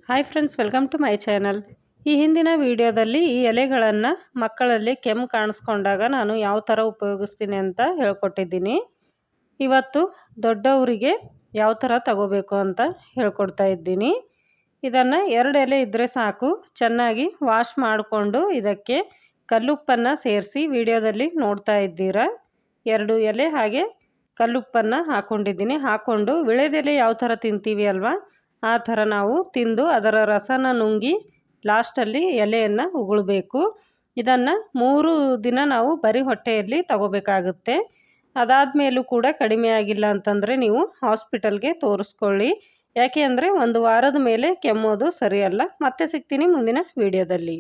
Hi friends, welcome to my channel. ಈ ಹಿಂದಿನ ವಿಡಿಯೋದಲ್ಲಿ ಈ ಎಲೆಗಳನ್ನು ಮಕ್ಕಳಲ್ಲಿ ಕೆಮ್ಮು ಕಾಣಿಸ್ಕೊಂಡಾಗ ನಾನು ಯಾವ ಥರ ಉಪಯೋಗಿಸ್ತೀನಿ ಅಂತ ಹೇಳ್ಕೊಟ್ಟಿದ್ದೀನಿ. ಇವತ್ತು ದೊಡ್ಡವರಿಗೆ ಯಾವ ಥರ ತಗೋಬೇಕು ಅಂತ ಹೇಳ್ಕೊಡ್ತಾ ಇದ್ದೀನಿ. ಇದನ್ನು 2 ಎಲೆ ಇದ್ದರೆ ಸಾಕು. ಚೆನ್ನಾಗಿ ವಾಶ್ ಮಾಡಿಕೊಂಡು ಇದಕ್ಕೆ ಕಲ್ಲುಪ್ಪನ್ನು ಸೇರಿಸಿ ವಿಡಿಯೋದಲ್ಲಿ ನೋಡ್ತಾ ಇದ್ದೀರಾ. 2 ಎಲೆ ಹಾಗೆ ಕಲ್ಲುಪ್ಪನ್ನು ಹಾಕ್ಕೊಂಡು ವಿಳೆದೆಲೆ ಯಾವ ಥರ ತಿಂತೀವಿ ಅಲ್ವಾ, ಆ ಥರ ನಾವು ತಿಂದು ಅದರ ರಸನ ನುಂಗಿ ಲಾಸ್ಟಲ್ಲಿ ಎಲೆಯನ್ನು ಉಗುಳಬೇಕು. ಇದನ್ನು 3 ದಿನ ನಾವು ಬರೀ ಹೊಟ್ಟೆಯಲ್ಲಿ ತಗೋಬೇಕಾಗುತ್ತೆ. ಅದಾದಮೇಲೂ ಕೂಡ ಕಡಿಮೆ ಆಗಿಲ್ಲ ಅಂತಂದರೆ ನೀವು ಹಾಸ್ಪಿಟಲ್ಗೆ ತೋರಿಸ್ಕೊಳ್ಳಿ. ಯಾಕೆ ಅಂದರೆ 1 ವಾರದ ಮೇಲೆ ಕೆಮ್ಮೋದು ಸರಿಯಲ್ಲ. ಮತ್ತೆ ಸಿಗ್ತೀನಿ ಮುಂದಿನ ವಿಡಿಯೋದಲ್ಲಿ.